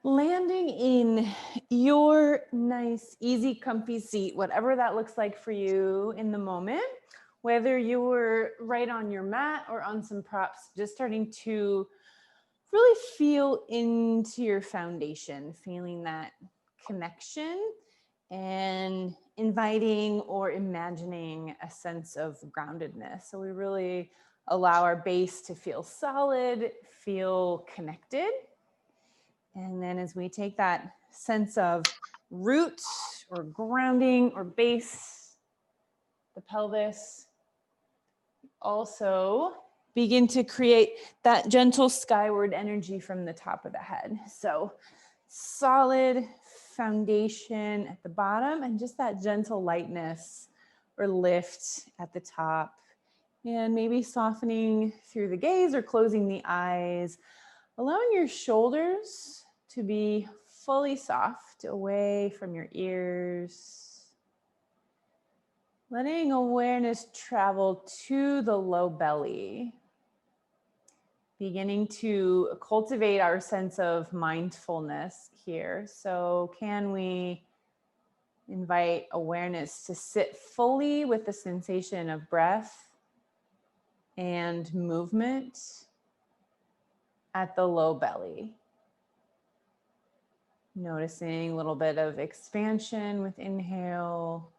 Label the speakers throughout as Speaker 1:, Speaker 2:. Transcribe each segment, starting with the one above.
Speaker 1: Landing in your nice, easy, comfy seat, whatever that looks like for you in the moment, whether you were right on your mat or on some props, just starting to really feel into your foundation, feeling that connection and inviting or imagining a sense of groundedness. So we really allow our base to feel solid, feel connected. And then as we take that sense of root or grounding or base, the pelvis, also begin to create that gentle skyward energy from the top of the head. So solid foundation at the bottom and just that gentle lightness or lift at the top. And maybe softening through the gaze or closing the eyes, allowing your shoulders to be fully soft away from your ears. Letting awareness travel to the low belly. Beginning to cultivate our sense of mindfulness here. So can we invite awareness to sit fully with the sensation of breath and movement at the low belly? Noticing a little bit of expansion with inhale,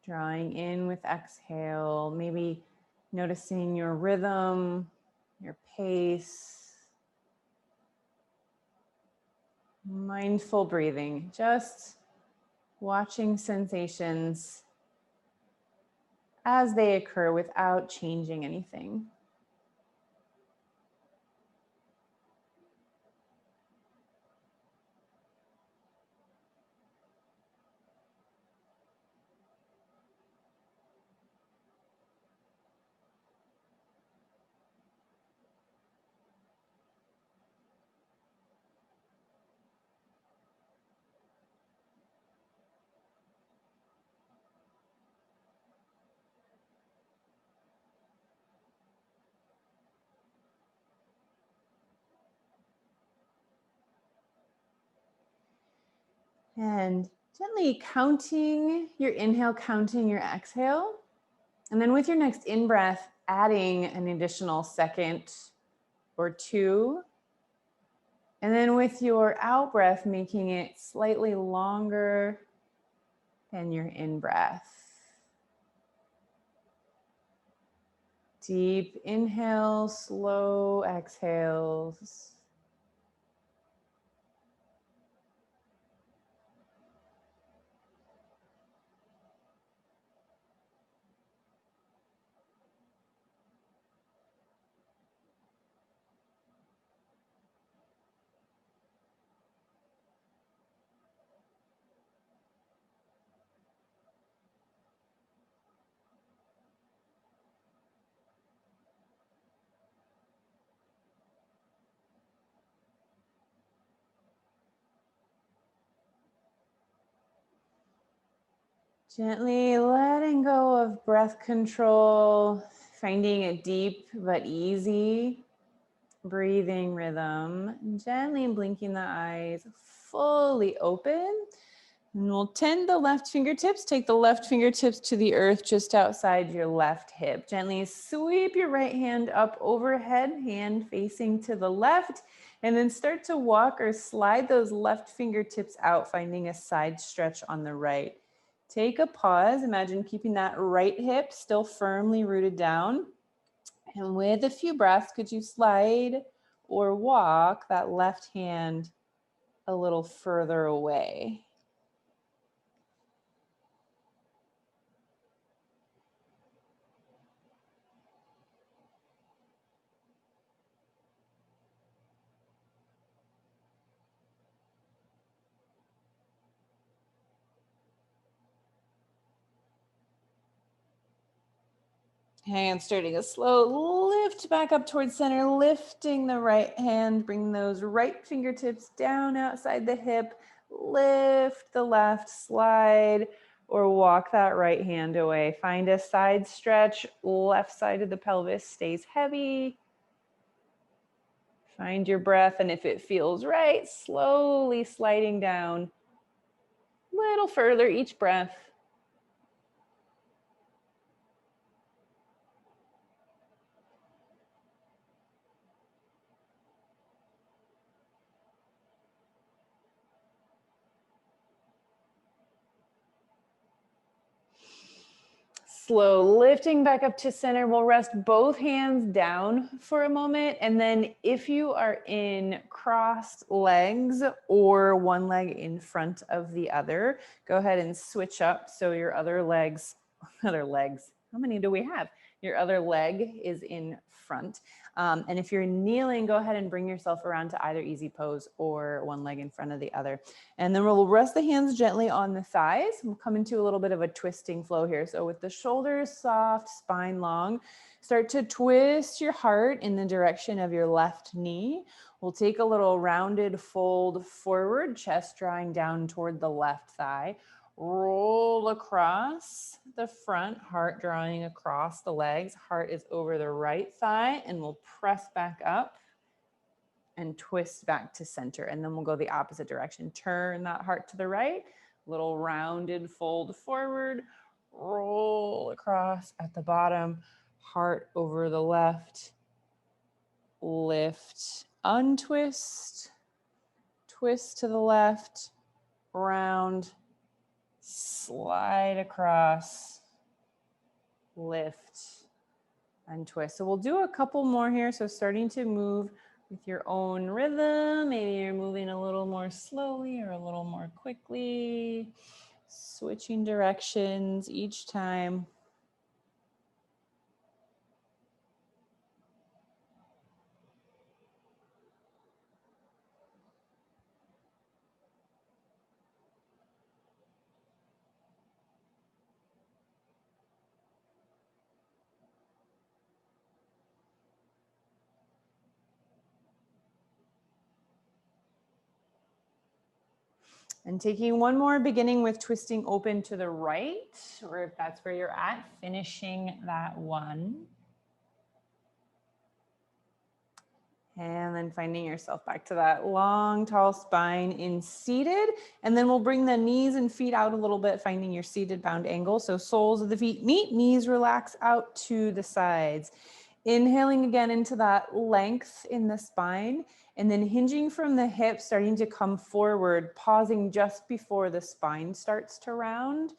Speaker 1: drawing in with exhale, maybe noticing your rhythm, your pace. Mindful breathing, just watching sensations as they occur without changing anything. And gently counting your inhale, counting your exhale. And then with your next in-breath, adding an additional second or two. And then with your out-breath, making it slightly longer than your in-breath. Deep inhales, slow exhales. Gently letting go of breath control, finding a deep but easy breathing rhythm. Gently blinking the eyes, fully open. And we'll tend the left fingertips. Take the left fingertips to the earth just outside your left hip. Gently sweep your right hand up overhead, hand facing to the left. And then start to walk or slide those left fingertips out, finding a side stretch on the right. Take a pause. Imagine keeping that right hip still firmly rooted down. And with a few breaths, could you slide or walk that left hand a little further away? And starting a slow lift back up towards center, lifting the right hand, bring those right fingertips down outside the hip, lift the left, slide, or walk that right hand away. Find a side stretch, left side of the pelvis stays heavy. Find your breath, and if it feels right, slowly sliding down a little further each breath. Slow lifting back up to center. We'll rest both hands down for a moment. And then if you are in crossed legs or one leg in front of the other, go ahead and switch up. So your other legs, how many do we have? Your other leg is in front. And if you're kneeling, go ahead and bring yourself around to either easy pose or one leg in front of the other. And then we'll rest the hands gently on the thighs. We'll come into a little bit of a twisting flow here. So with the shoulders soft, spine long, start to twist your heart in the direction of your left knee. We'll take a little rounded fold forward, chest drawing down toward the left thigh. Roll across the front, heart drawing across the legs. Heart is over the right thigh, and we'll press back up and twist back to center. And then we'll go the opposite direction. Turn that heart to the right, little rounded fold forward, roll across at the bottom, heart over the left, lift, untwist, twist to the left, round, slide across, lift, and twist. So we'll do a couple more here. So starting to move with your own rhythm. Maybe you're moving a little more slowly or a little more quickly, switching directions each time. And taking one more, beginning with twisting open to the right, or if that's where you're at, finishing that one. And then finding yourself back to that long, tall spine in seated. And then we'll bring the knees and feet out a little bit, finding your seated bound angle. So soles of the feet meet, knees relax out to the sides. Inhaling again into that length in the spine, and then hinging from the hips, starting to come forward, pausing just before the spine starts to round.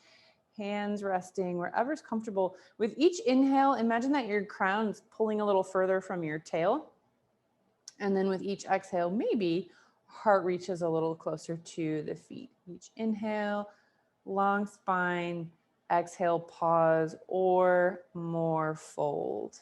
Speaker 1: Hands resting wherever's comfortable. With each inhale, imagine that your crown's pulling a little further from your tail. And then with each exhale, maybe heart reaches a little closer to the feet. Each inhale, long spine, exhale, pause, or more fold.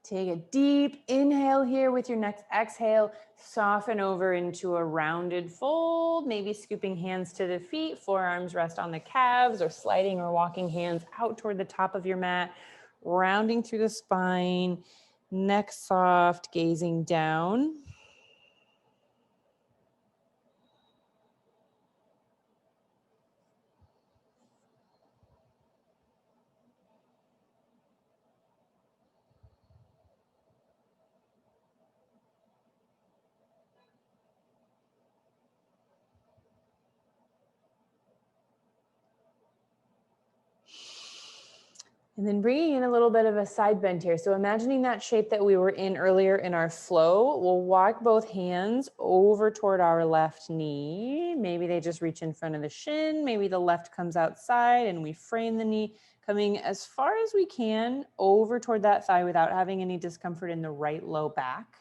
Speaker 1: Take a deep inhale here with your next exhale. Soften over into a rounded fold, maybe scooping hands to the feet, forearms rest on the calves, or sliding or walking hands out toward the top of your mat, rounding through the spine, neck soft, gazing down. And then bringing in a little bit of a side bend here. So imagining that shape that we were in earlier in our flow, we'll walk both hands over toward our left knee. Maybe they just reach in front of the shin. Maybe the left comes outside and we frame the knee, coming as far as we can over toward that thigh without having any discomfort in the right low back.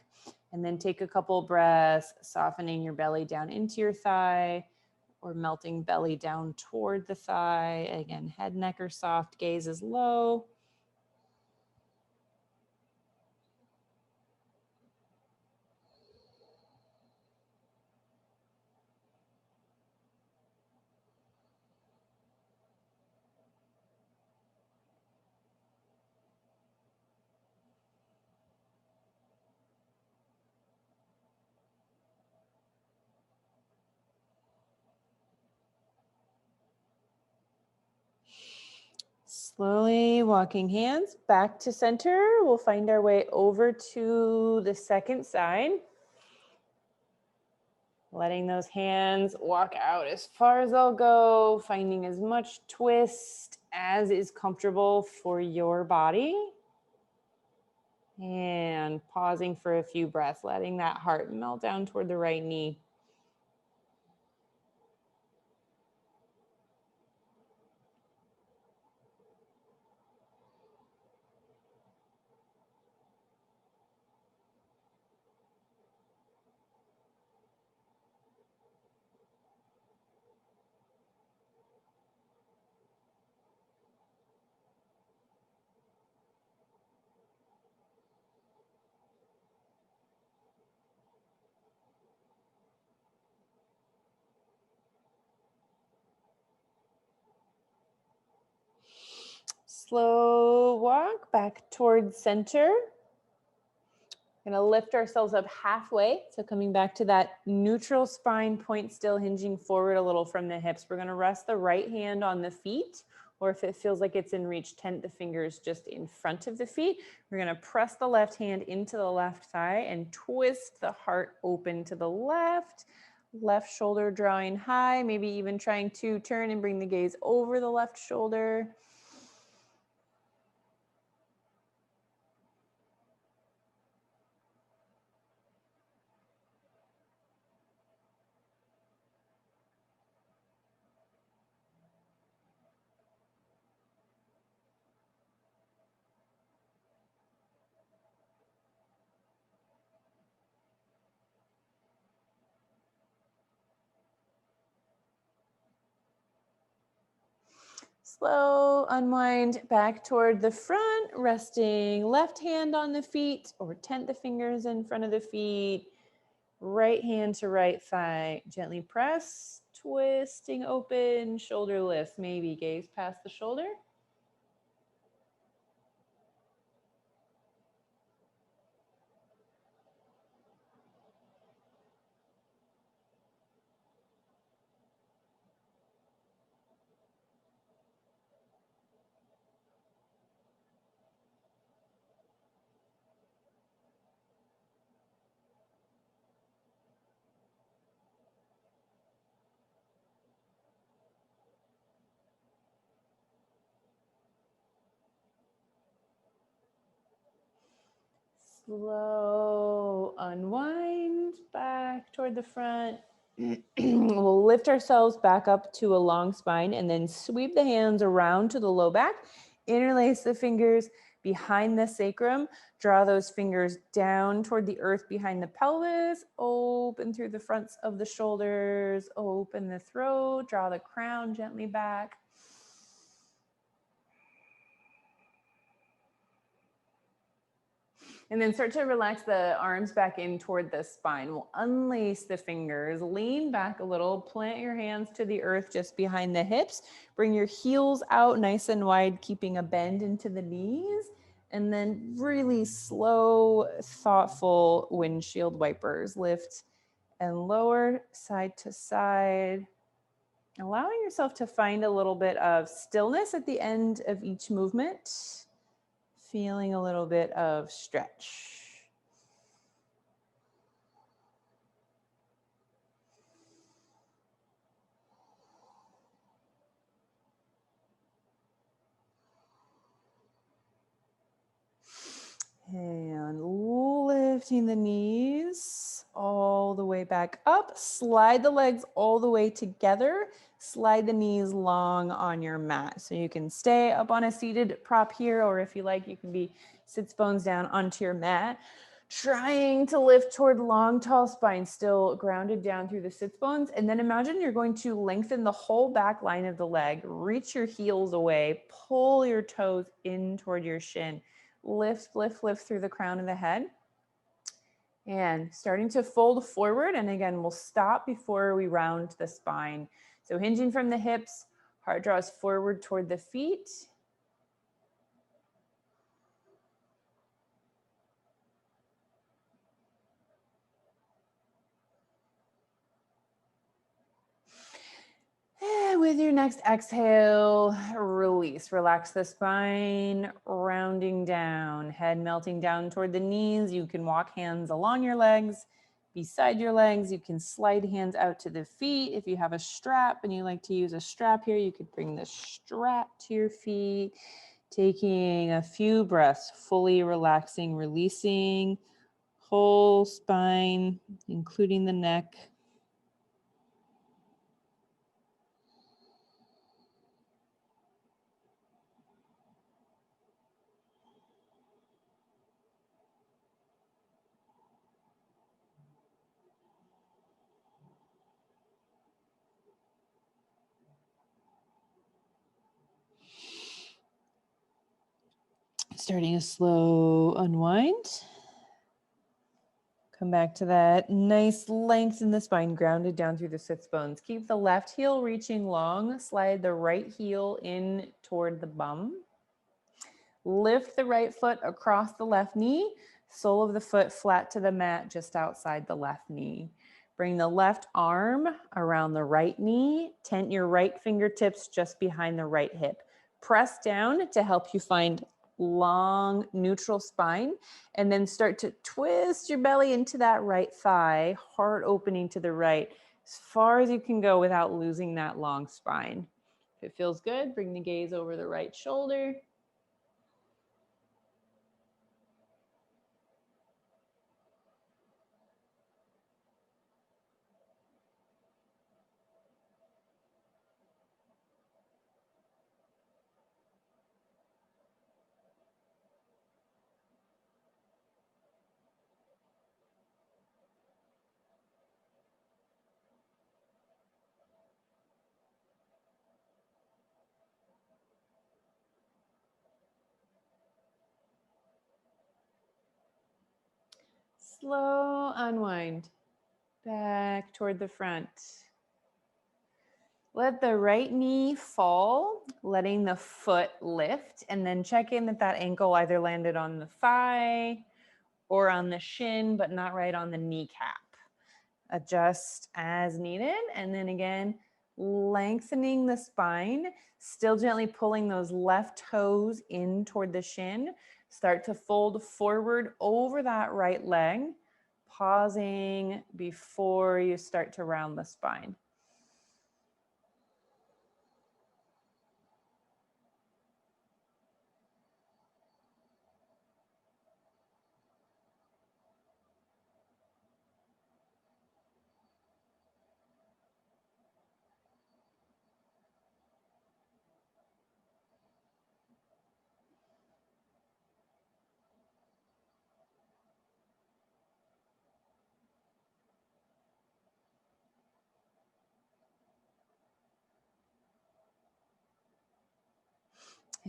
Speaker 1: And then take a couple breaths, softening your belly down into your thigh, or melting belly down toward the thigh. Again, head, neck are soft, gaze is low. Slowly walking hands back to center. We'll find our way over to the second side. Letting those hands walk out as far as they'll go, finding as much twist as is comfortable for your body. And pausing for a few breaths, letting that heart melt down toward the right knee. Slow walk back towards center. Gonna lift ourselves up halfway. So coming back to that neutral spine, point still, hinging forward a little from the hips. We're gonna rest the right hand on the feet, or if it feels like it's in reach, tent the fingers just in front of the feet. We're gonna press the left hand into the left thigh and twist the heart open to the left. Left shoulder drawing high, maybe even trying to turn and bring the gaze over the left shoulder. Slow unwind back toward the front, resting left hand on the feet or tent the fingers in front of the feet. Right hand to right thigh. Gently press, twisting open, shoulder lift. Maybe gaze past the shoulder. Slow unwind back toward the front. We'll lift ourselves back up to a long spine and then sweep the hands around to the low back. Interlace the fingers behind the sacrum. Draw those fingers down toward the earth behind the pelvis. Open through the fronts of the shoulders. Open the throat. Draw the crown gently back. And then start to relax the arms back in toward the spine. We'll unlace the fingers, lean back a little, plant your hands to the earth just behind the hips. Bring your heels out nice and wide, keeping a bend into the knees. And then really slow, thoughtful windshield wipers. Lift and lower side to side. Allowing yourself to find a little bit of stillness at the end of each movement. Feeling a little bit of stretch. And lifting the knees all the way back up. Slide the legs all the way together. Slide the knees long on your mat. So you can stay up on a seated prop here, or if you like, you can be sits bones down onto your mat. Trying to lift toward long, tall spine, still grounded down through the sits bones. And then imagine you're going to lengthen the whole back line of the leg. Reach your heels away. Pull your toes in toward your shin. Lift, lift, lift through the crown of the head. And starting to fold forward. And again, we'll stop before we round the spine. So hinging from the hips, heart draws forward toward the feet. And then with your next exhale, release. Relax the spine, rounding down, head melting down toward the knees. You can walk hands along your legs, beside your legs. You can slide hands out to the feet. If you have a strap and you like to use a strap here, you could bring the strap to your feet. Taking a few breaths, fully relaxing, releasing whole spine, including the neck. Starting a slow unwind. Come back to that nice length in the spine, grounded down through the sits bones. Keep the left heel reaching long. Slide the right heel in toward the bum. Lift the right foot across the left knee. Sole of the foot flat to the mat just outside the left knee. Bring the left arm around the right knee. Tent your right fingertips just behind the right hip. Press down to help you find long neutral spine, and then start to twist your belly into that right thigh, heart opening to the right as far as you can go without losing that long spine. If it feels good, bring the gaze over the right shoulder. Slow unwind back toward the front. Let the right knee fall, letting the foot lift, and then check in that that ankle either landed on the thigh or on the shin, but not right on the kneecap. Adjust as needed. And then again, lengthening the spine, still gently pulling those left toes in toward the shin. Start to fold forward over that right leg, pausing before you start to round the spine.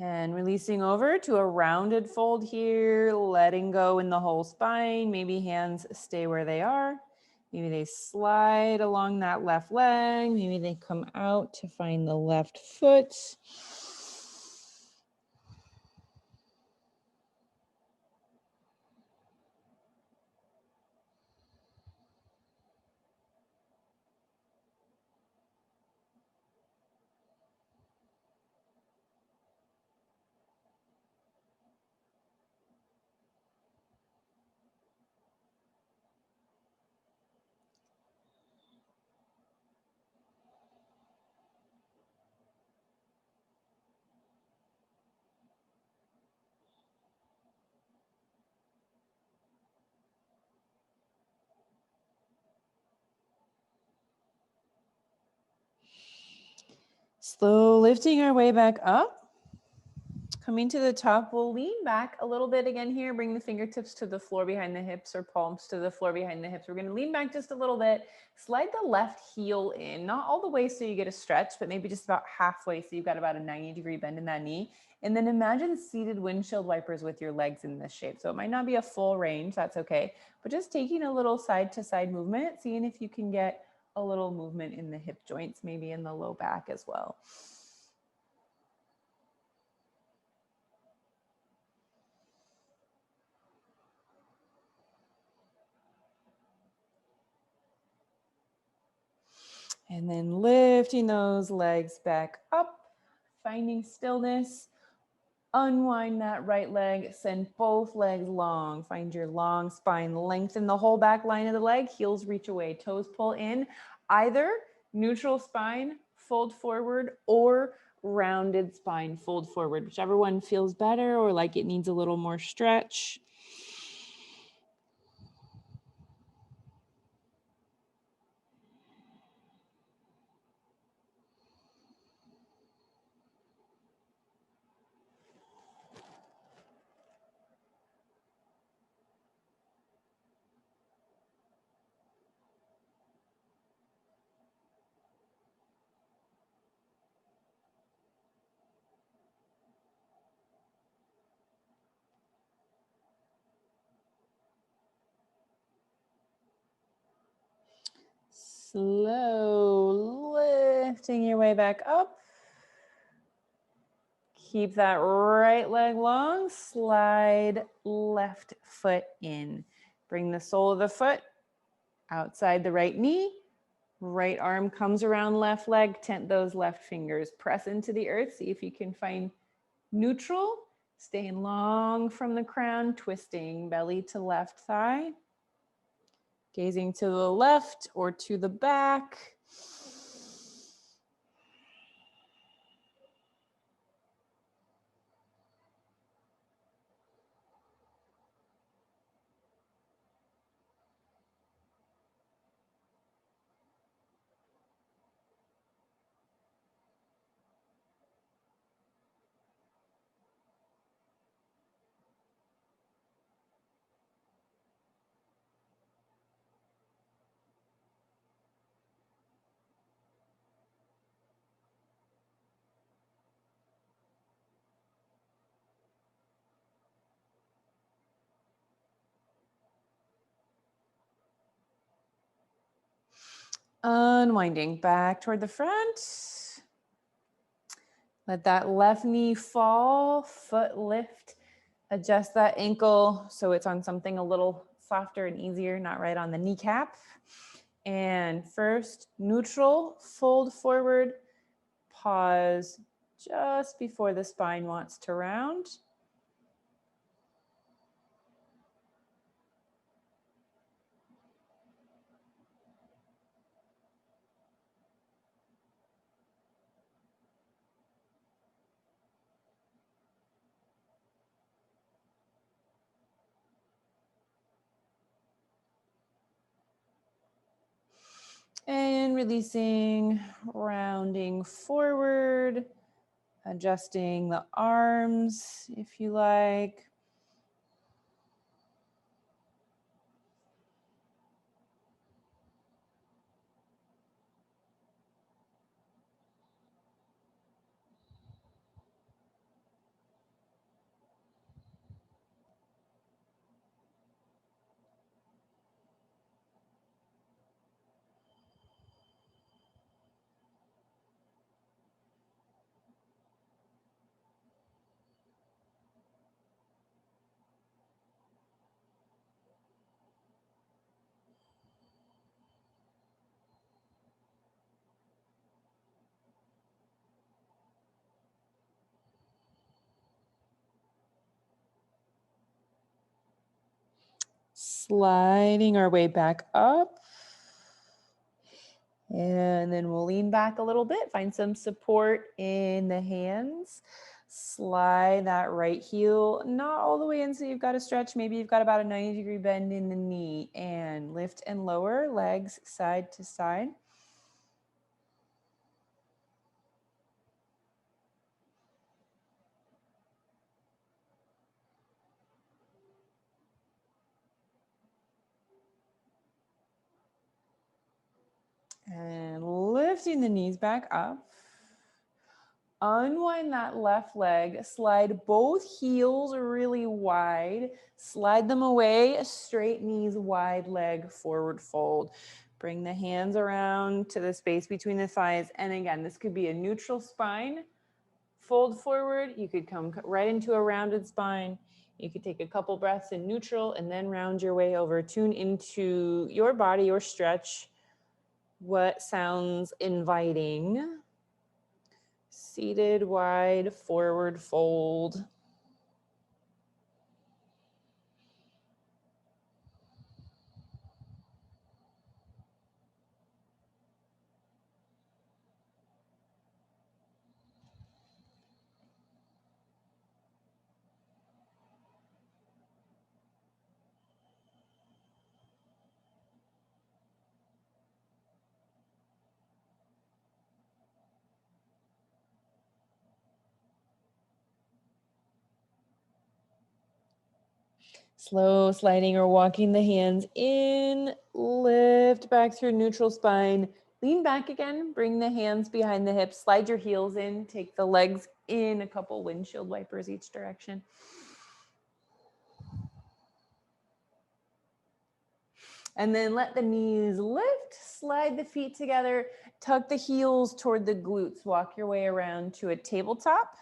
Speaker 1: And releasing over to a rounded fold here, letting go in the whole spine. Maybe hands stay where they are. Maybe they slide along that left leg. Maybe they come out to find the left foot. Slow lifting our way back up. Coming to the top, we'll lean back a little bit again here. Bring the fingertips to the floor behind the hips or palms to the floor behind the hips. We're going to lean back just a little bit. Slide the left heel in, not all the way so you get a stretch, but maybe just about halfway so you've got about a 90-degree bend in that knee. And then imagine seated windshield wipers with your legs in this shape. So it might not be a full range, that's okay. But just taking a little side to side movement, seeing if you can get a little movement in the hip joints, maybe in the low back as well. And then lifting those legs back up, finding stillness. Unwind that right leg, send both legs long. Find your long spine, lengthen the whole back line of the leg, heels reach away, toes pull in. Either neutral spine, fold forward, or rounded spine, fold forward, whichever one feels better or like it needs a little more stretch. Slow lifting your way back up. Keep that right leg long, slide left foot in. Bring the sole of the foot outside the right knee. Right arm comes around left leg, tent those left fingers. Press into the earth, see if you can find neutral. Staying long from the crown, twisting belly to left thigh. Gazing to the left or to the back. Unwinding back toward the front. Let that left knee fall, foot lift. Adjust that ankle so it's on something a little softer and easier, not right on the kneecap. And first, neutral, fold forward, pause just before the spine wants to round. And releasing, rounding forward, adjusting the arms if you like. Sliding our way back up. And then we'll lean back a little bit, find some support in the hands. Slide that right heel, not all the way in, so you've got to stretch. Maybe you've got about a 90-degree bend in the knee, and lift and lower, legs side to side. And lifting the knees back up. Unwind that left leg, slide both heels really wide, slide them away, straight knees wide, leg forward fold. Bring the hands around to the space between the thighs. And again, this could be a neutral spine, fold forward. You could come right into a rounded spine. You could take a couple breaths in neutral and then round your way over. Tune into your body, your stretch. What sounds inviting? Seated wide forward fold. Slow sliding or walking the hands in, lift back through neutral spine, lean back again, bring the hands behind the hips, slide your heels in, take the legs in, a couple windshield wipers each direction. And then let the knees lift, slide the feet together, tuck the heels toward the glutes, walk your way around to a tabletop.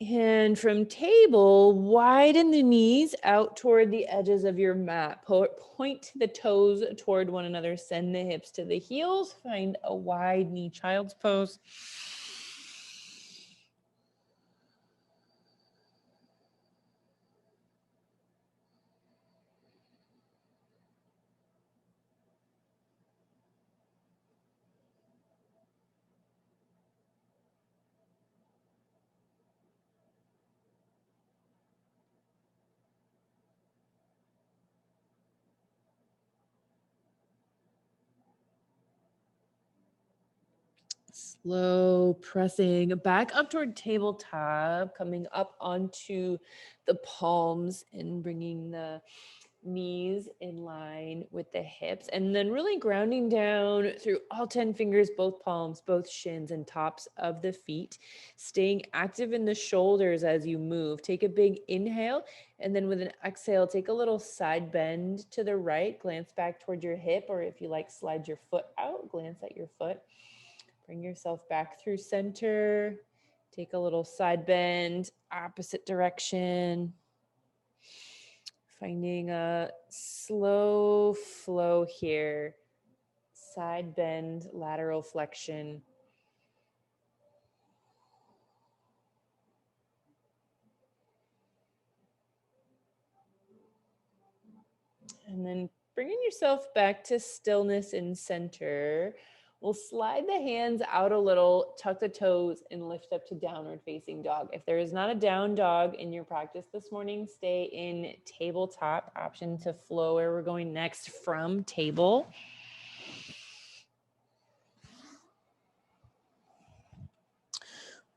Speaker 1: And from table, widen the knees out toward the edges of your mat. Point the toes toward one another. Send the hips to the heels. Find a wide knee child's pose. Slow pressing back up toward tabletop, coming up onto the palms and bringing the knees in line with the hips, and then really grounding down through all 10 fingers, both palms, both shins and tops of the feet, staying active in the shoulders as you move. Take a big inhale, and then with an exhale, take a little side bend to the right, glance back toward your hip, or if you like, slide your foot out, glance at your foot. Bring yourself back through center. Take a little side bend, opposite direction. Finding a slow flow here. Side bend, lateral flexion. And then bringing yourself back to stillness in center. We'll slide the hands out a little, tuck the toes, and lift up to downward facing dog. If there is not a down dog in your practice this morning, stay in tabletop. Option to flow where we're going next from table.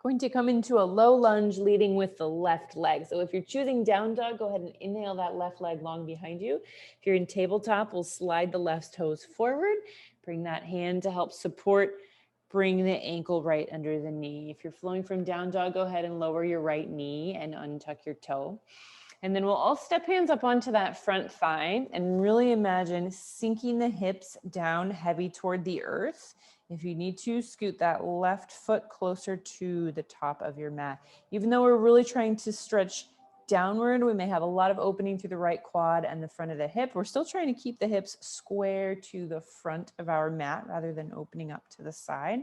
Speaker 1: Going to come into a low lunge leading with the left leg. So if you're choosing down dog, go ahead and inhale that left leg long behind you. If you're in tabletop, we'll slide the left toes forward. Bring that hand to help support. Bring the ankle right under the knee. If you're flowing from down dog, go ahead and lower your right knee and untuck your toe. And then we'll all step hands up onto that front thigh and really imagine sinking the hips down heavy toward the earth. If you need to, scoot that left foot closer to the top of your mat. Even though we're really trying to stretch downward, we may have a lot of opening through the right quad and the front of the hip. We're still trying to keep the hips square to the front of our mat rather than opening up to the side.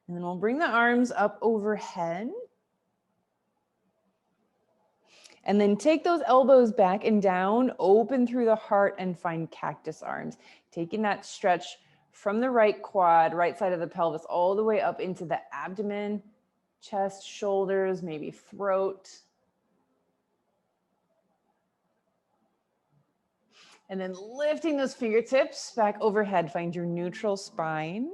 Speaker 1: And then we'll bring the arms up overhead. And then take those elbows back and down, open through the heart and find cactus arms. Taking that stretch from the right quad, right side of the pelvis, all the way up into the abdomen, chest, shoulders, maybe throat. And then lifting those fingertips back overhead, find your neutral spine.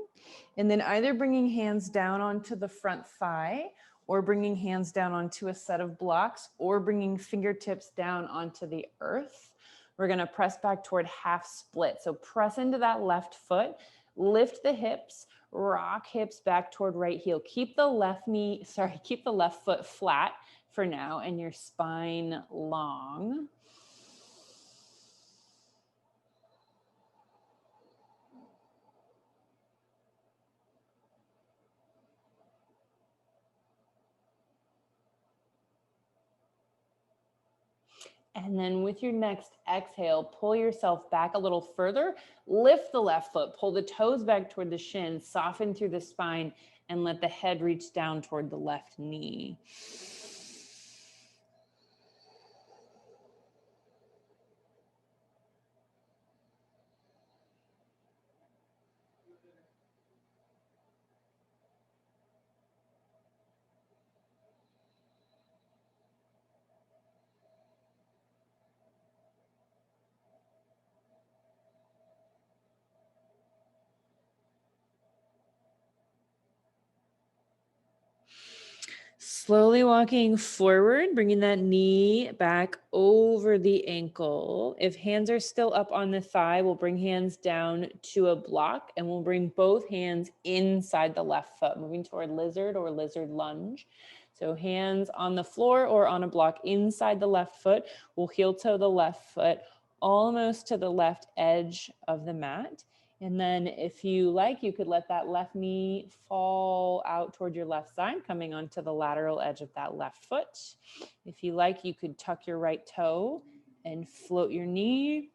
Speaker 1: And then either bringing hands down onto the front thigh, or bringing hands down onto a set of blocks, or bringing fingertips down onto the earth. We're gonna press back toward half split. So press into that left foot, lift the hips, rock hips back toward right heel. Keep the left foot flat for now and your spine long. And then with your next exhale, pull yourself back a little further, lift the left foot, pull the toes back toward the shin, soften through the spine, and let the head reach down toward the left knee. Slowly walking forward, bringing that knee back over the ankle. If hands are still up on the thigh, we'll bring hands down to a block and we'll bring both hands inside the left foot, moving toward lizard or lizard lunge. So hands on the floor or on a block inside the left foot. We'll heel toe the left foot almost to the left edge of the mat. And then if you like, you could let that left knee fall out toward your left side, coming onto the lateral edge of that left foot. If you like, you could tuck your right toe and float your knee.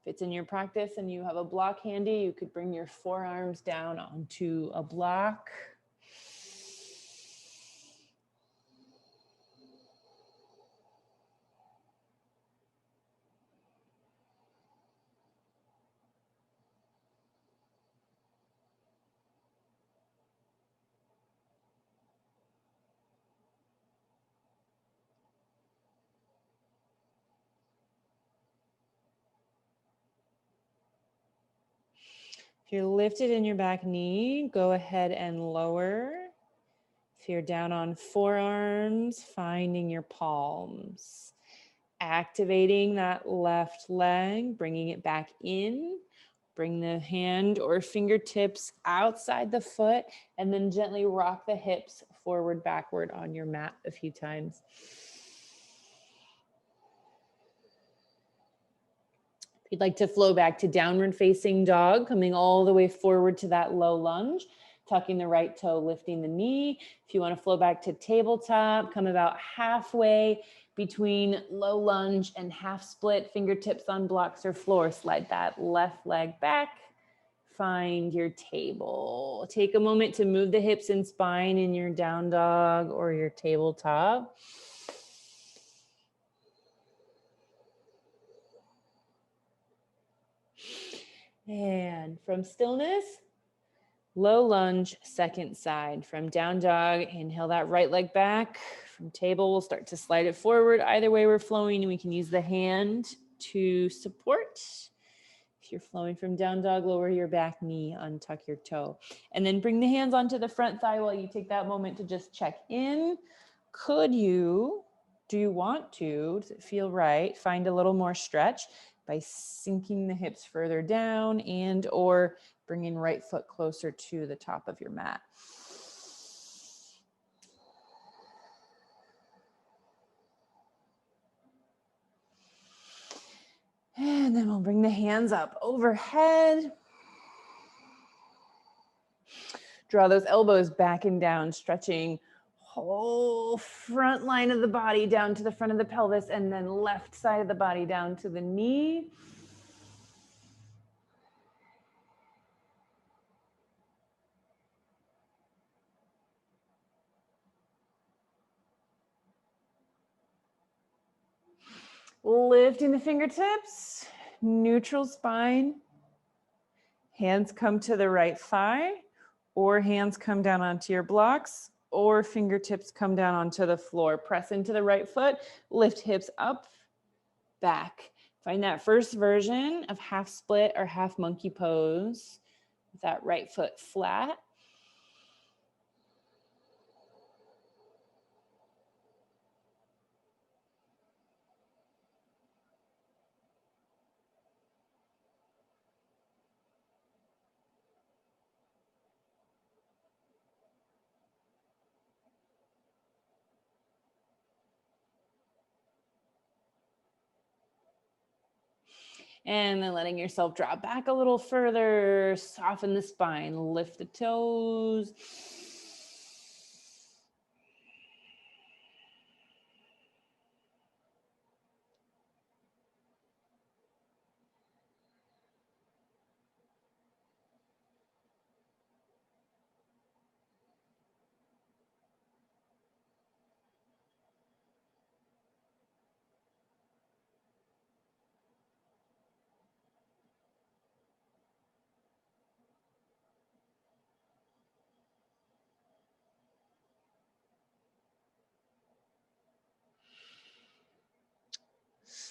Speaker 1: If it's in your practice and you have a block handy, you could bring your forearms down onto a block. If you're lifted in your back knee, go ahead and lower. If you're down on forearms, finding your palms. Activating that left leg, bringing it back in. Bring the hand or fingertips outside the foot and then gently rock the hips forward, backward on your mat a few times. If you'd like to flow back to downward facing dog, coming all the way forward to that low lunge, tucking the right toe, lifting the knee. If you want to flow back to tabletop, come about halfway between low lunge and half split, fingertips on blocks or floor. Slide that left leg back. Find your table. Take a moment to move the hips and spine in your down dog or your tabletop. And from stillness, low lunge, second side. From down dog, inhale that right leg back. From table, we'll start to slide it forward. Either way we're flowing, and we can use the hand to support. If you're flowing from down dog, lower your back knee, untuck your toe. And then bring the hands onto the front thigh while you take that moment to just check in. Do you want to, does it feel right? Find a little more stretch by sinking the hips further down and or bringing right foot closer to the top of your mat. And then we'll bring the hands up overhead. Draw those elbows back and down, stretching whole front line of the body down to the front of the pelvis and then left side of the body down to the knee. Lifting the fingertips, neutral spine. Hands come to the right thigh, or hands come down onto your blocks, or fingertips come down onto the floor. Press into the right foot, lift hips up, back. Find that first version of half split or half monkey pose with that right foot flat. And then letting yourself drop back a little further, soften the spine, lift the toes.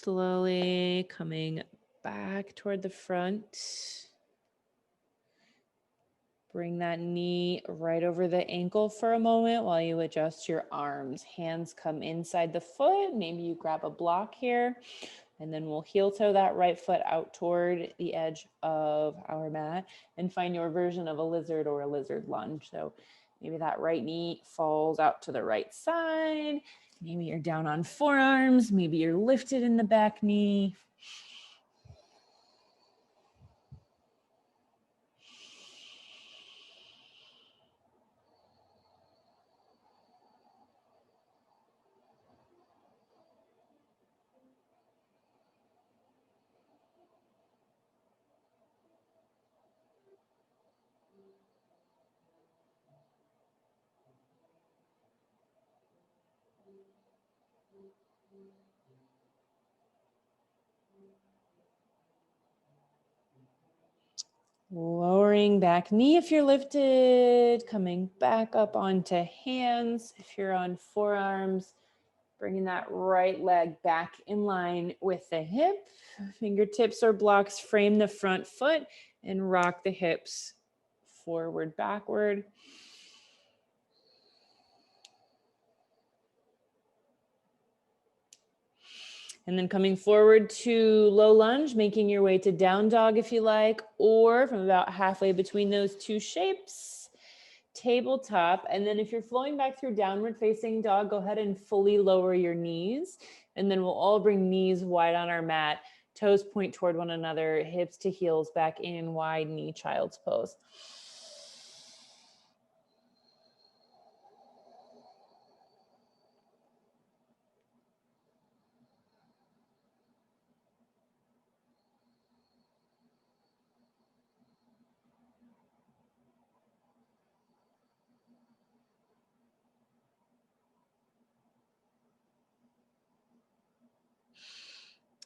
Speaker 1: Slowly coming back toward the front. Bring that knee right over the ankle for a moment while you adjust your arms. Hands come inside the foot. Maybe you grab a block here, and then we'll heel toe that right foot out toward the edge of our mat and find your version of a lizard or a lizard lunge. So maybe that right knee falls out to the right side. Maybe you're down on forearms. Maybe you're lifted in the back knee. Lowering back knee if you're lifted, coming back up onto hands if you're on forearms, bringing that right leg back in line with the hip. Fingertips or blocks frame the front foot and rock the hips forward, backward. And then coming forward to low lunge, making your way to down dog if you like, or from about halfway between those two shapes, tabletop. And then if you're flowing back through downward facing dog, go ahead and fully lower your knees. And then we'll all bring knees wide on our mat, toes point toward one another, hips to heels back in wide knee child's pose.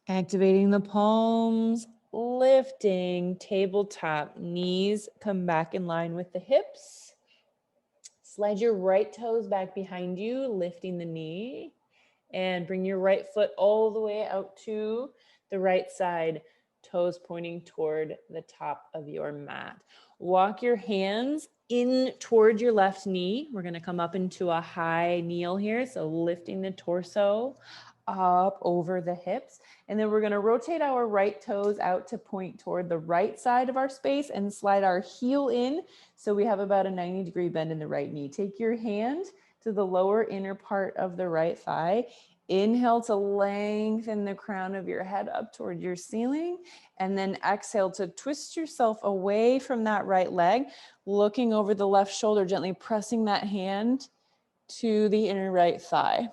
Speaker 1: Activating the palms, lifting, tabletop, knees come back in line with the hips. Slide your right toes back behind you, lifting the knee, and bring your right foot all the way out to the right side, toes pointing toward the top of your mat. Walk your hands in toward your left knee. We're gonna come up into a high kneel here, so lifting the torso up over the hips. And then we're gonna rotate our right toes out to point toward the right side of our space and slide our heel in. So we have about a 90-degree bend in the right knee. Take your hand to the lower inner part of the right thigh. Inhale to lengthen the crown of your head up toward your ceiling. And then exhale to twist yourself away from that right leg, looking over the left shoulder, gently pressing that hand to the inner right thigh.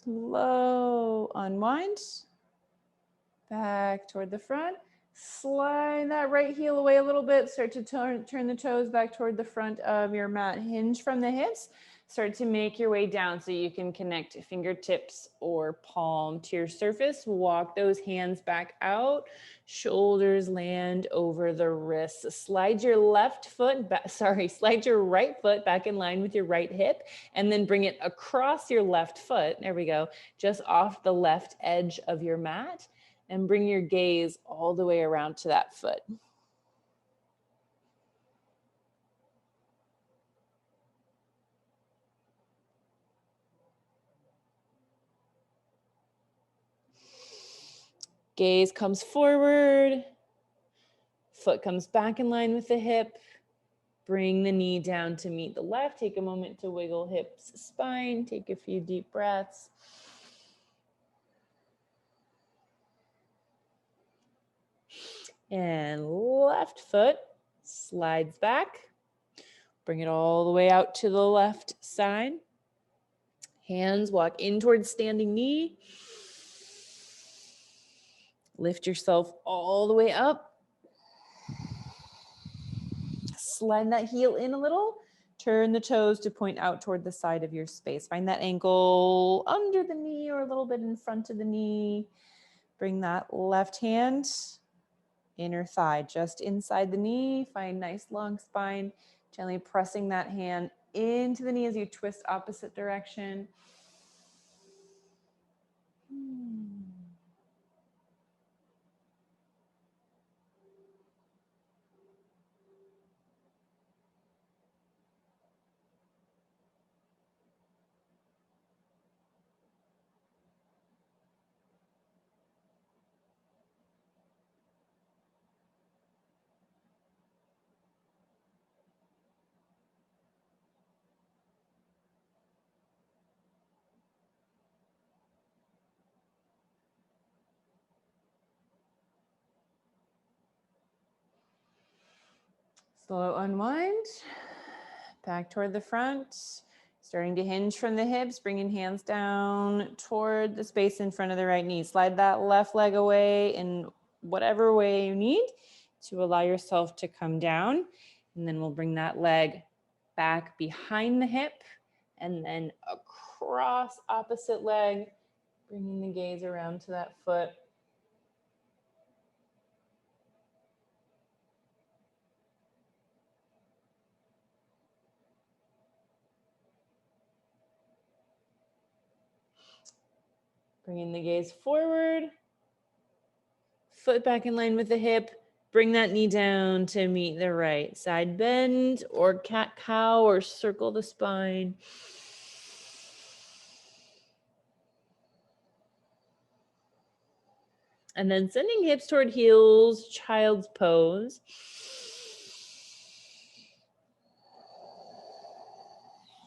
Speaker 1: Slow unwind, back toward the front. Slide that right heel away a little bit. Start to turn the toes back toward the front of your mat. Hinge from the hips. Start to make your way down so you can connect fingertips or palm to your surface. Walk those hands back out. Shoulders land over the wrists. Slide your slide your right foot back in line with your right hip, and then bring it across your left foot. There we go. Just off the left edge of your mat. And bring your gaze all the way around to that foot. Gaze comes forward. Foot comes back in line with the hip. Bring the knee down to meet the left. Take a moment to wiggle hips, spine. Take a few deep breaths. And left foot slides back. Bring it all the way out to the left side. Hands walk in towards standing knee. Lift yourself all the way up. Slide that heel in a little. Turn the toes to point out toward the side of your space. Find that ankle under the knee or a little bit in front of the knee. Bring that left hand, inner thigh, just inside the knee. Find nice long spine. Gently pressing that hand into the knee as you twist opposite direction. Slow unwind, back toward the front, starting to hinge from the hips, bringing hands down toward the space in front of the right knee. Slide that left leg away in whatever way you need to allow yourself to come down. And then we'll bring that leg back behind the hip and then across opposite leg, bringing the gaze around to that foot. Bringing the gaze forward, foot back in line with the hip. Bring that knee down to meet the right side bend or cat-cow or circle the spine. And then sending hips toward heels, child's pose.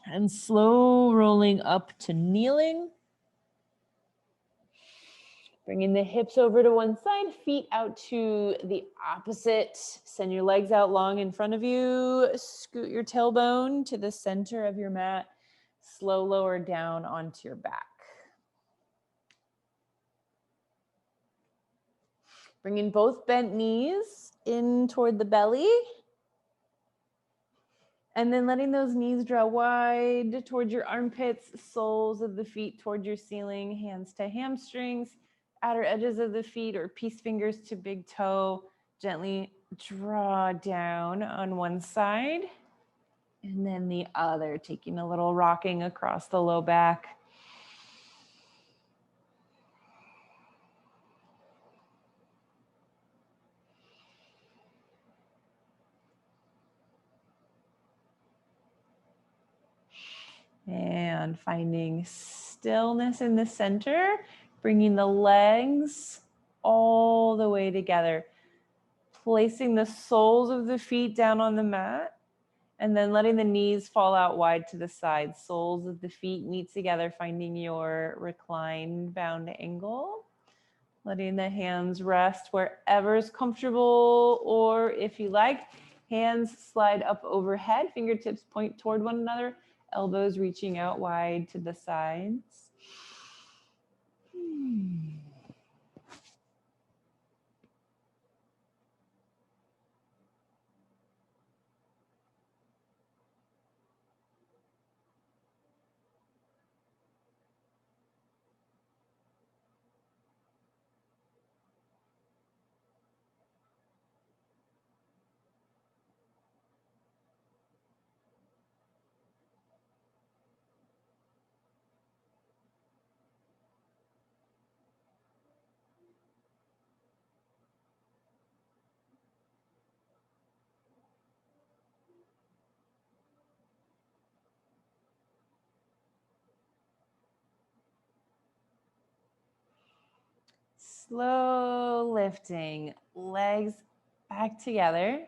Speaker 1: And slow rolling up to kneeling. Bringing the hips over to one side, feet out to the opposite. Send your legs out long in front of you. Scoot your tailbone to the center of your mat. Slow lower down onto your back. Bringing both bent knees in toward the belly. And then letting those knees draw wide towards your armpits, soles of the feet toward your ceiling, hands to hamstrings, outer edges of the feet or peace fingers to big toe. Gently draw down on one side and then the other, taking a little rocking across the low back. And finding stillness in the center, bringing the legs all the way together. Placing the soles of the feet down on the mat and then letting the knees fall out wide to the side. Soles of the feet meet together, finding your reclined bound angle. Letting the hands rest wherever is comfortable, or if you like, hands slide up overhead, fingertips point toward one another, elbows reaching out wide to the sides. Slow lifting, legs back together.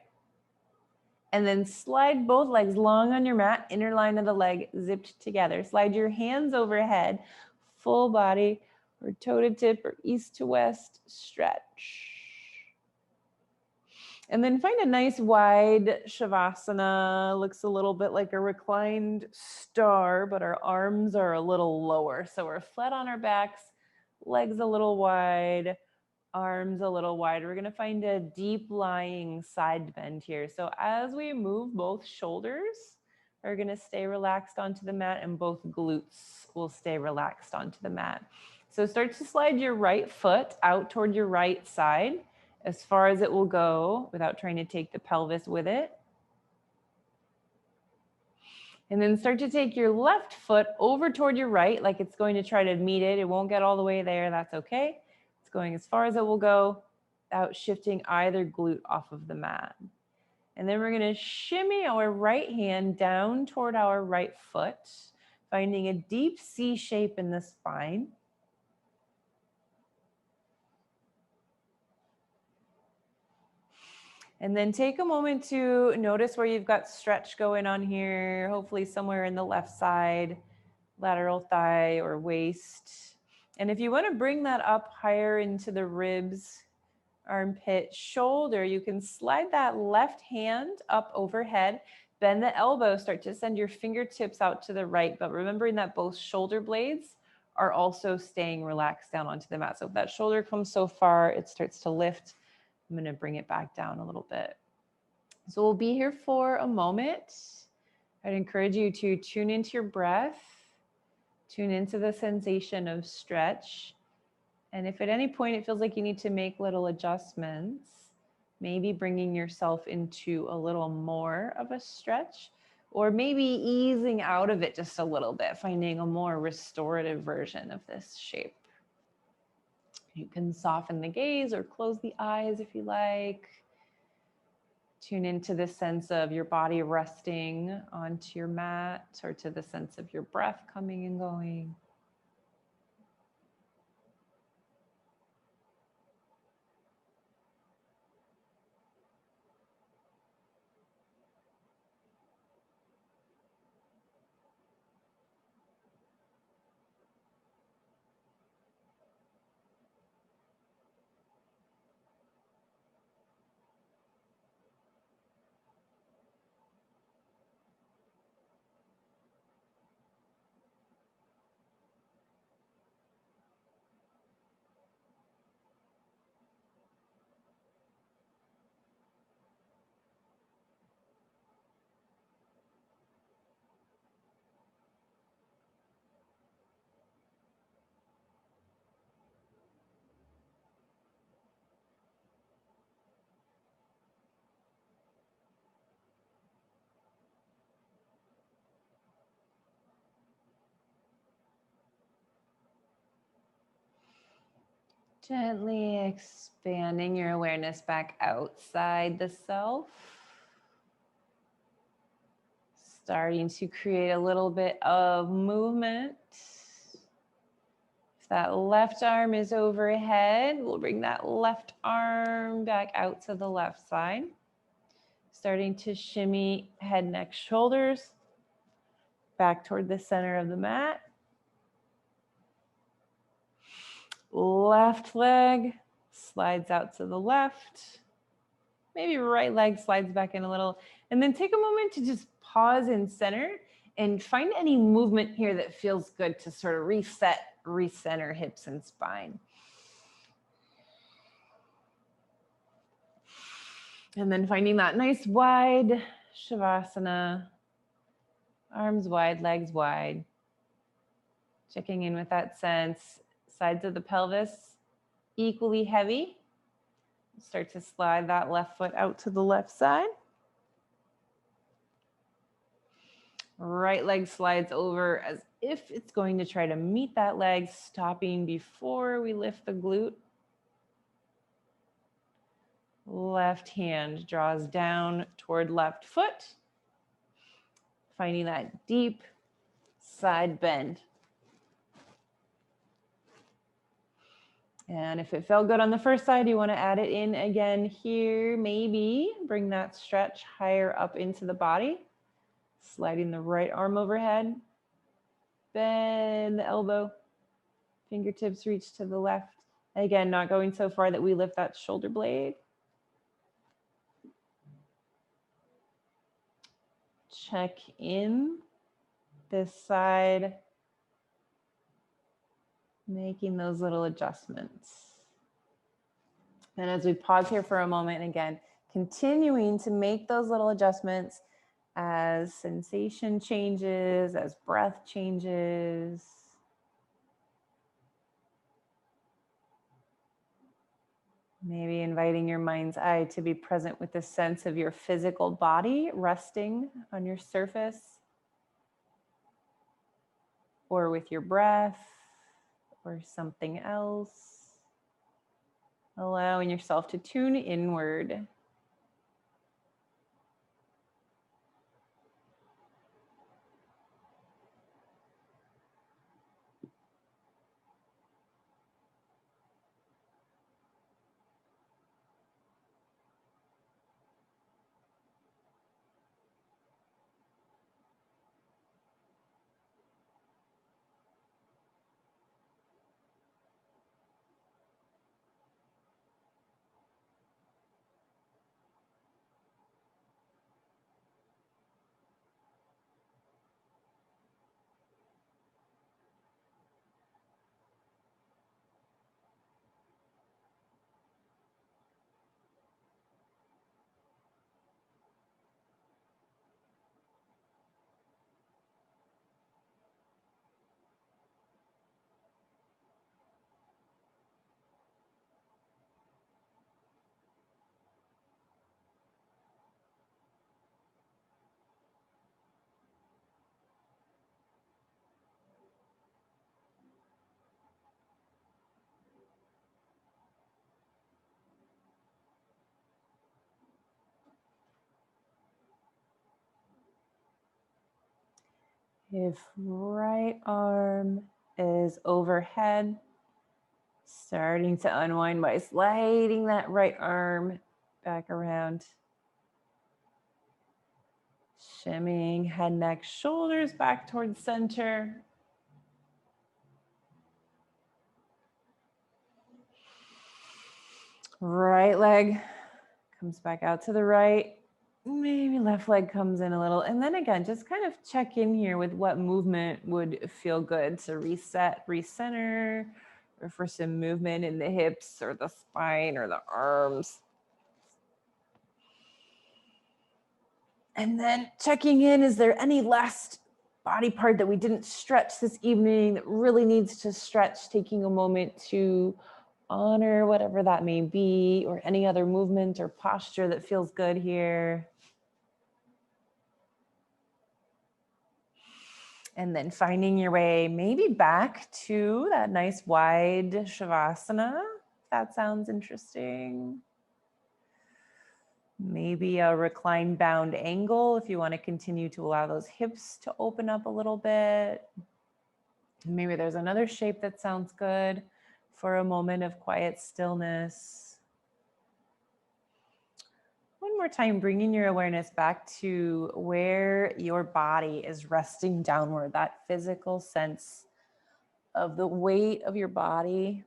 Speaker 1: And then slide both legs long on your mat, inner line of the leg zipped together. Slide your hands overhead, full body, or toe to tip or east to west stretch. And then find a nice wide shavasana. Looks a little bit like a reclined star, but our arms are a little lower. So we're flat on our backs, legs a little wide, Arms a little wider. We're going to find a deep lying side bend here. So as we move, both shoulders are going to stay relaxed onto the mat and both glutes will stay relaxed onto the mat. So start to slide your right foot out toward your right side as far as it will go without trying to take the pelvis with it. And then start to take your left foot over toward your right, like it's going to try to meet it. It won't get all the way there. That's okay. It's going as far as it will go without shifting either glute off of the mat. And then we're going to shimmy our right hand down toward our right foot, finding a deep C shape in the spine. And then take a moment to notice where you've got stretch going on here, hopefully somewhere in the left side, lateral thigh or waist. And if you want to bring that up higher into the ribs, armpit, shoulder, you can slide that left hand up overhead, bend the elbow, start to send your fingertips out to the right, but remembering that both shoulder blades are also staying relaxed down onto the mat. So if that shoulder comes so far, it starts to lift. I'm going to bring it back down a little bit. So we'll be here for a moment. I'd encourage you to tune into your breath, tune into the sensation of stretch. And if at any point it feels like you need to make little adjustments, maybe bringing yourself into a little more of a stretch, or maybe easing out of it just a little bit, finding a more restorative version of this shape. You can soften the gaze or close the eyes if you like. Tune into the sense of your body resting onto your mat, or to the sense of your breath coming and going. Gently expanding your awareness back outside the self. Starting to create a little bit of movement. If that left arm is overhead, we'll bring that left arm back out to the left side. Starting to shimmy head, neck, shoulders back toward the center of the mat. Left leg slides out to the left. Maybe right leg slides back in a little. And then take a moment to just pause and center and find any movement here that feels good to sort of reset, recenter hips and spine. And then finding that nice wide Shavasana, arms wide, legs wide. Checking in with that sense. Sides of the pelvis equally heavy. Start to slide that left foot out to the left side. Right leg slides over as if it's going to try to meet that leg, stopping before we lift the glute. Left hand draws down toward left foot, finding that deep side bend. And if it felt good on the first side, you want to add it in again here. Maybe bring that stretch higher up into the body. Sliding the right arm overhead. Bend the elbow. Fingertips reach to the left. Again, not going so far that we lift that shoulder blade. Check in this side. Making those little adjustments. And as we pause here for a moment, again, continuing to make those little adjustments as sensation changes, as breath changes. Maybe inviting your mind's eye to be present with the sense of your physical body resting on your surface, or with your breath, or something else. Allowing yourself to tune inward. If right arm is overhead, starting to unwind by sliding that right arm back around. Shimmying head, neck, shoulders back towards center. Right leg comes back out to the right. Maybe left leg comes in a little. And then again, just kind of check in here with what movement would feel good to reset, recenter, or for some movement in the hips or the spine or the arms. And then checking in, is there any last body part that we didn't stretch this evening that really needs to stretch? Taking a moment to honor whatever that may be, or any other movement or posture that feels good here. And then finding your way maybe back to that nice wide Shavasana, if that sounds interesting. Maybe a reclined bound angle if you want to continue to allow those hips to open up a little bit. Maybe there's another shape that sounds good for a moment of quiet stillness. One more time, bringing your awareness back to where your body is resting downward, that physical sense of the weight of your body.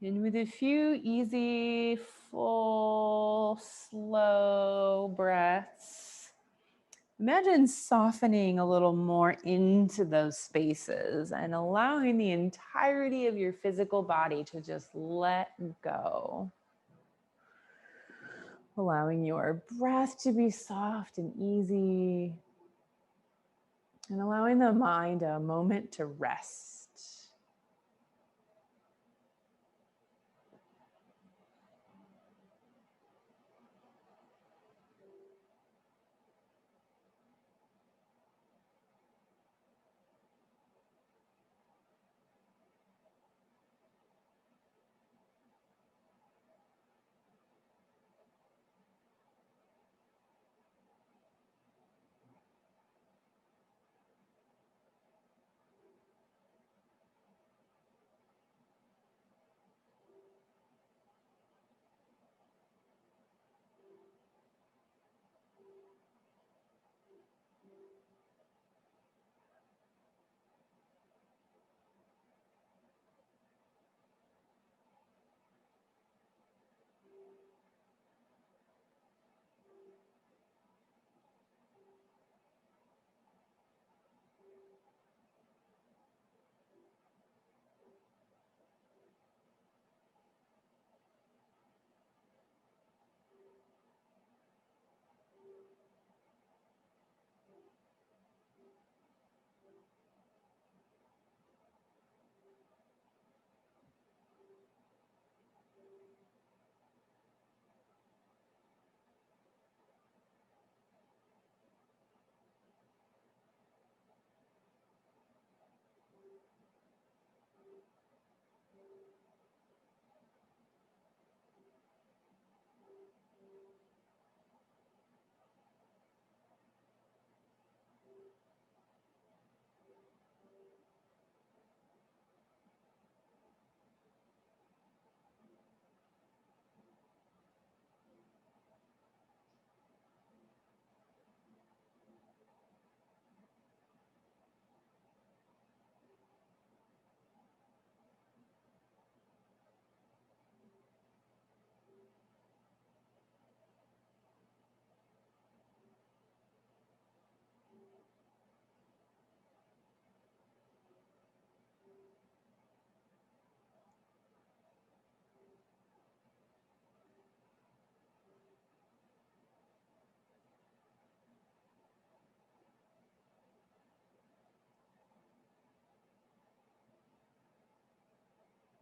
Speaker 1: And with a few easy, full, slow breaths, imagine softening a little more into those spaces and allowing the entirety of your physical body to just let go. Allowing your breath to be soft and easy, and allowing the mind a moment to rest.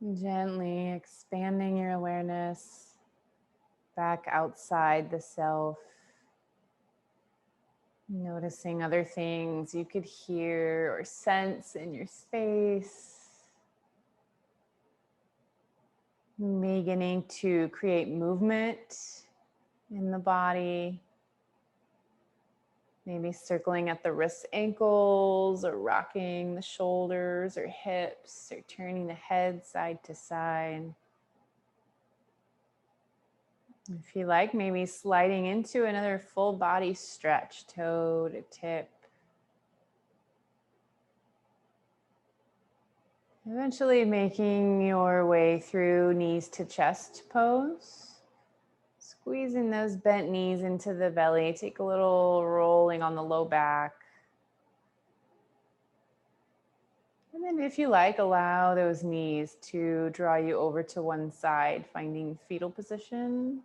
Speaker 1: Gently expanding your awareness back outside the self. Noticing other things you could hear or sense in your space. Beginning to create movement in the body. Maybe circling at the wrists, ankles, or rocking the shoulders or hips, or turning the head side to side. If you like, maybe sliding into another full body stretch, toe to tip. Eventually making your way through knees to chest pose. Squeezing those bent knees into the belly. Take a little rolling on the low back. And then if you like, allow those knees to draw you over to one side, finding fetal position.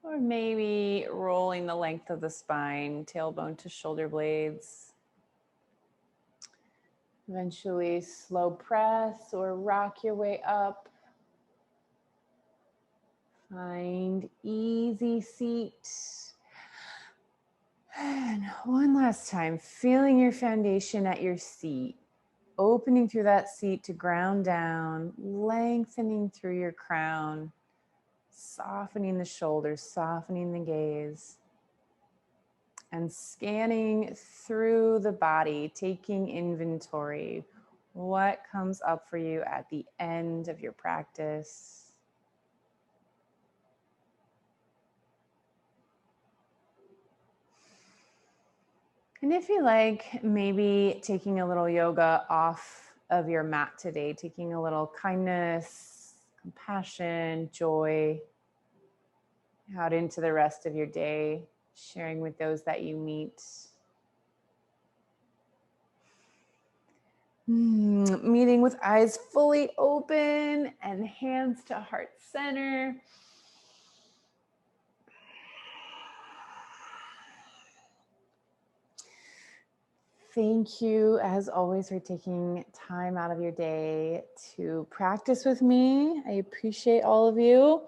Speaker 1: Or maybe rolling the length of the spine, tailbone to shoulder blades. Eventually slow press or rock your way up. Find easy seat. And one last time, feeling your foundation at your seat. Opening through that seat to ground down, lengthening through your crown, softening the shoulders, softening the gaze, and scanning through the body, taking inventory. What comes up for you at the end of your practice? And if you like, maybe taking a little yoga off of your mat today, taking a little kindness, compassion, joy out into the rest of your day, sharing with those that you meet. Meeting with eyes fully open and hands to heart center. Thank you, as always, for taking time out of your day to practice with me. I appreciate all of you.